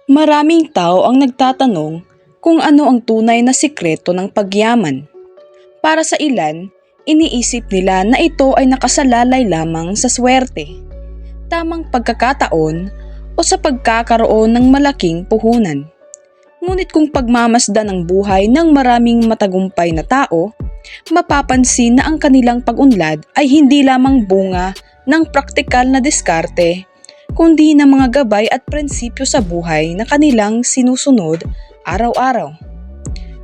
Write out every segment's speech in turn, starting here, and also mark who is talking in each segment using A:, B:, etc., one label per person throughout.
A: Maraming tao ang nagtatanong kung ano ang tunay na sikreto ng pagyaman. Para sa ilan, iniisip nila na ito ay nakasalalay lamang sa swerte, tamang pagkakataon o sa pagkakaroon ng malaking puhunan. Ngunit kung pagmamasdan ang buhay ng maraming matagumpay na tao, mapapansin na ang kanilang pag-unlad ay hindi lamang bunga ng praktikal na diskarte, kundi ng mga gabay at prinsipyo sa buhay na kanilang sinusunod araw-araw.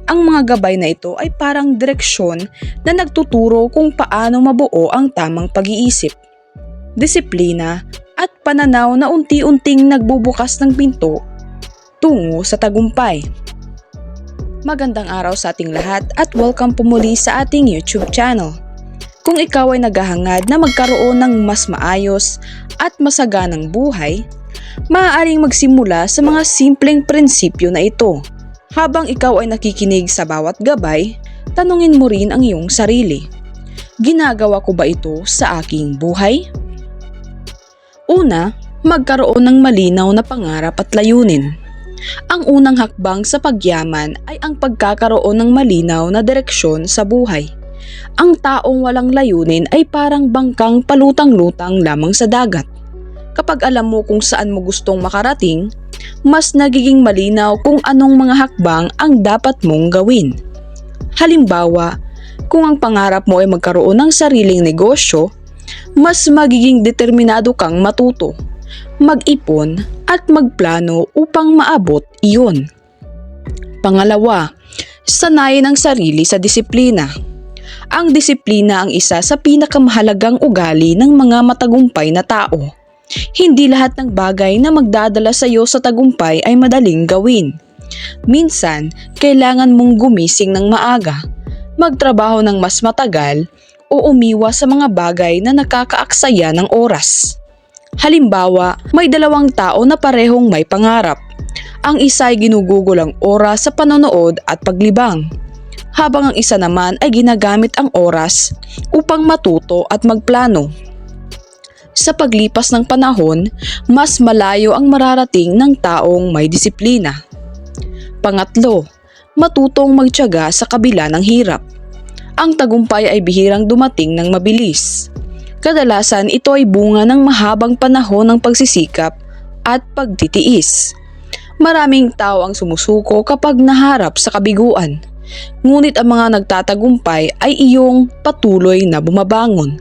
A: Ang mga gabay na ito ay parang direksyon na nagtuturo kung paano mabuo ang tamang pag-iisip, disiplina at pananaw na unti-unting nagbubukas ng pinto tungo sa tagumpay. Magandang araw sa ating lahat at welcome po muli sa ating YouTube channel. Kung ikaw ay naghahangad na magkaroon ng mas maayos at masaganang buhay, maaaring magsimula sa mga simpleng prinsipyo na ito. Habang ikaw ay nakikinig sa bawat gabay, tanungin mo rin ang iyong sarili. Ginagawa ko ba ito sa aking buhay? Una, magkaroon ng malinaw na pangarap at layunin. Ang unang hakbang sa pagyaman ay ang pagkakaroon ng malinaw na direksyon sa buhay. Ang taong walang layunin ay parang bangkang palutang-lutang lamang sa dagat. Kapag alam mo kung saan mo gustong makarating, mas nagiging malinaw kung anong mga hakbang ang dapat mong gawin. Halimbawa, kung ang pangarap mo ay magkaroon ng sariling negosyo, mas magiging determinado kang matuto, mag-ipon at magplano upang maabot iyon. Pangalawa, sanayin ang sarili sa disiplina. Ang disiplina ang isa sa pinakamahalagang ugali ng mga matagumpay na tao. Hindi lahat ng bagay na magdadala sa iyo sa tagumpay ay madaling gawin. Minsan, kailangan mong gumising ng maaga, magtrabaho ng mas matagal, o umiwas sa mga bagay na nakakaaksaya ng oras. Halimbawa, may dalawang tao na parehong may pangarap. Ang isa ay ginugugol ang oras sa panonood at paglibang, habang ang isa naman ay ginagamit ang oras upang matuto at magplano. Sa paglipas ng panahon, mas malayo ang mararating ng taong may disiplina. Pangatlo, matutong magtiyaga sa kabila ng hirap. Ang tagumpay ay bihirang dumating ng mabilis. Kadalasan ito ay bunga ng mahabang panahon ng pagsisikap at pagtitiis. Maraming tao ang sumusuko kapag naharap sa kabiguan. Ngunit ang mga nagtatagumpay ay iyong patuloy na bumabangon.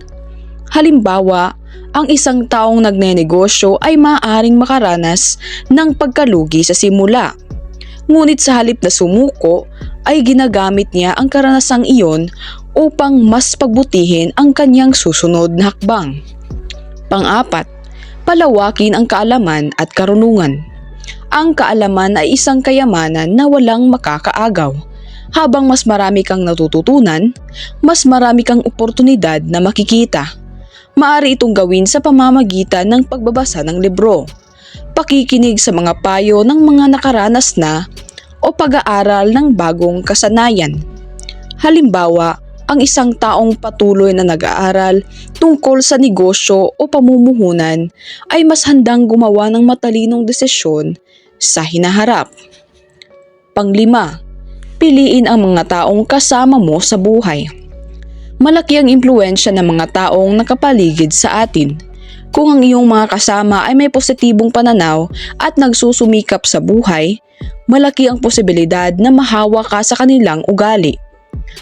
A: Halimbawa, ang isang taong nagnenegosyo ay maaaring makaranas ng pagkalugi sa simula. Ngunit sa halip na sumuko, ay ginagamit niya ang karanasang iyon upang mas pagbutihin ang kanyang susunod na hakbang. Pang-apat, palawakin ang kaalaman at karunungan. Ang kaalaman ay isang kayamanan na walang makakaagaw. Habang mas marami kang natututunan, mas marami kang oportunidad na makikita. Maaari itong gawin sa pamamagitan ng pagbabasa ng libro, pakikinig sa mga payo ng mga nakaranas na, o pag-aaral ng bagong kasanayan. Halimbawa, ang isang taong patuloy na nag-aaral tungkol sa negosyo o pamumuhunan ay mas handang gumawa ng matalinong desisyon sa hinaharap. Panglima, piliin ang mga taong kasama mo sa buhay. Malaki ang impluwensya ng mga taong nakapaligid sa atin. Kung ang iyong mga kasama ay may positibong pananaw at nagsusumikap sa buhay, malaki ang posibilidad na mahawa ka sa kanilang ugali.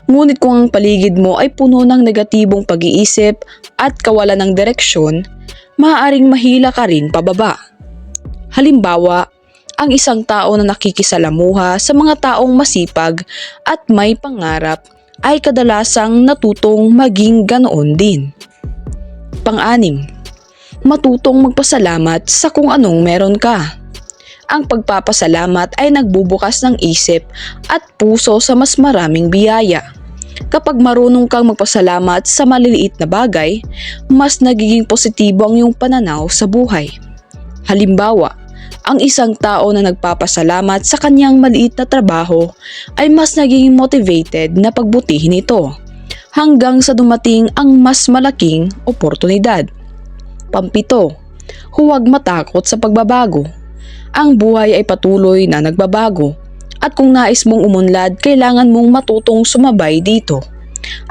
A: Ngunit kung ang paligid mo ay puno ng negatibong pag-iisip at kawalan ng direksyon, maaaring mahila ka rin pababa. Halimbawa, ang isang tao na nakikisalamuha sa mga taong masipag at may pangarap ay kadalasang natutong maging ganoon din. Pang-anim, matutong magpasalamat sa kung anong meron ka. Ang pagpapasalamat ay nagbubukas ng isip at puso sa mas maraming biyaya. Kapag marunong kang magpasalamat sa maliliit na bagay, mas nagiging positibo ang iyong pananaw sa buhay. Halimbawa, ang isang tao na nagpapasalamat sa kanyang maliit na trabaho ay mas naging motivated na pagbutihin ito hanggang sa dumating ang mas malaking oportunidad. Pampito, huwag matakot sa pagbabago. Ang buhay ay patuloy na nagbabago at kung nais mong umunlad, kailangan mong matutong sumabay dito.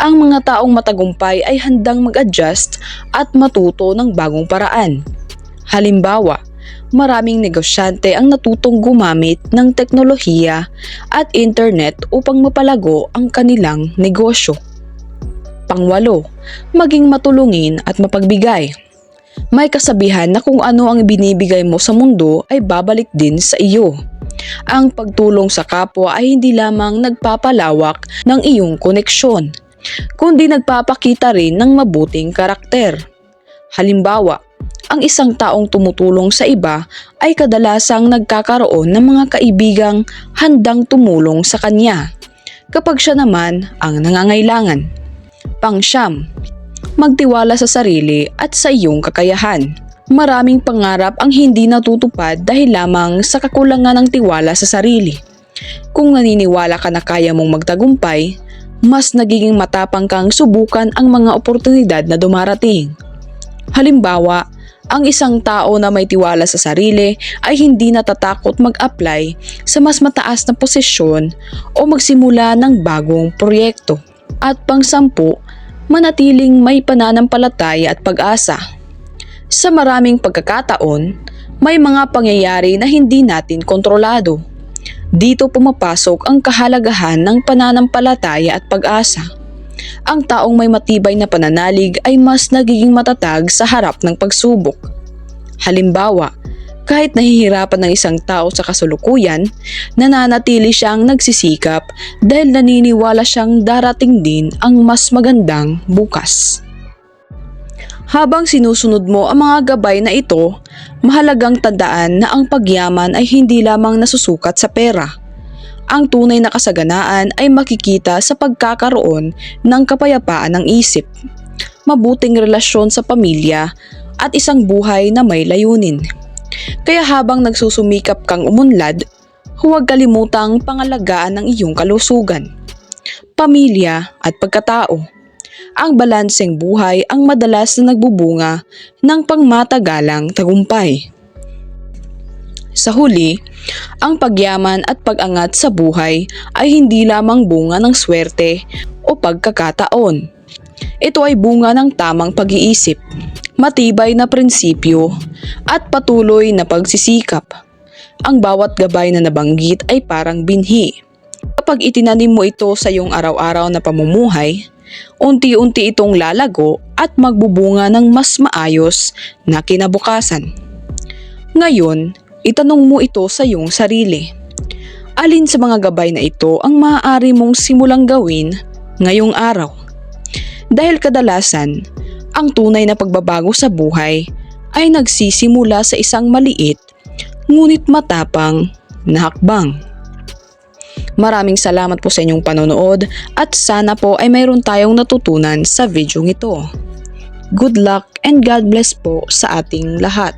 A: Ang mga taong matagumpay ay handang mag-adjust at matuto ng bagong paraan. Halimbawa, maraming negosyante ang natutong gumamit ng teknolohiya at internet upang mapalago ang kanilang negosyo. Pangwalo, maging matulungin at mapagbigay. May kasabihan na kung ano ang binibigay mo sa mundo ay babalik din sa iyo. Ang pagtulong sa kapwa ay hindi lamang nagpapalawak ng iyong koneksyon, kundi nagpapakita rin ng mabuting karakter. Halimbawa, ang isang taong tumutulong sa iba ay kadalasang nagkakaroon ng mga kaibigang handang tumulong sa kanya, kapag siya naman ang nangangailangan. Pangsyam, magtiwala sa sarili at sa iyong kakayahan. Maraming pangarap ang hindi natutupad dahil lamang sa kakulangan ng tiwala sa sarili. Kung naniniwala ka na kaya mong magtagumpay, mas nagiging matapang kang subukan ang mga oportunidad na dumarating. Halimbawa, ang isang tao na may tiwala sa sarili ay hindi natatakot mag-apply sa mas mataas na posisyon o magsimula ng bagong proyekto. At pang-10, manatiling may pananampalataya at pag-asa. Sa maraming pagkakataon, may mga pangyayari na hindi natin kontrolado. Dito pumapasok ang kahalagahan ng pananampalataya at pag-asa. Ang taong may matibay na pananalig ay mas nagiging matatag sa harap ng pagsubok. Halimbawa, kahit nahihirapan ng isang tao sa kasulukuyan, nananatili siyang nagsisikap dahil naniniwala siyang darating din ang mas magandang bukas. Habang sinusunod mo ang mga gabay na ito, mahalagang tandaan na ang pagyaman ay hindi lamang nasusukat sa pera. Ang tunay na kasaganaan ay makikita sa pagkakaroon ng kapayapaan ng isip, mabuting relasyon sa pamilya at isang buhay na may layunin. Kaya habang nagsusumikap kang umunlad, huwag kalimutang pangalagaan ang iyong kalusugan, pamilya at pagkatao. Ang balanseng buhay ang madalas na nagbubunga ng pangmatagalang tagumpay. Sa huli, ang pagyaman at pag-angat sa buhay ay hindi lamang bunga ng swerte o pagkakataon. Ito ay bunga ng tamang pag-iisip, matibay na prinsipyo at patuloy na pagsisikap. Ang bawat gabay na nabanggit ay parang binhi. Kapag itinanim mo ito sa iyong araw-araw na pamumuhay, unti-unti itong lalago at magbubunga ng mas maayos na kinabukasan. Ngayon, itanong mo ito sa iyong sarili. Alin sa mga gabay na ito ang maaari mong simulang gawin ngayong araw? Dahil kadalasan, ang tunay na pagbabago sa buhay ay nagsisimula sa isang maliit ngunit matapang na hakbang. Maraming salamat po sa inyong panonood at sana po ay mayroon tayong natutunan sa video ito. Good luck and God bless po sa ating lahat.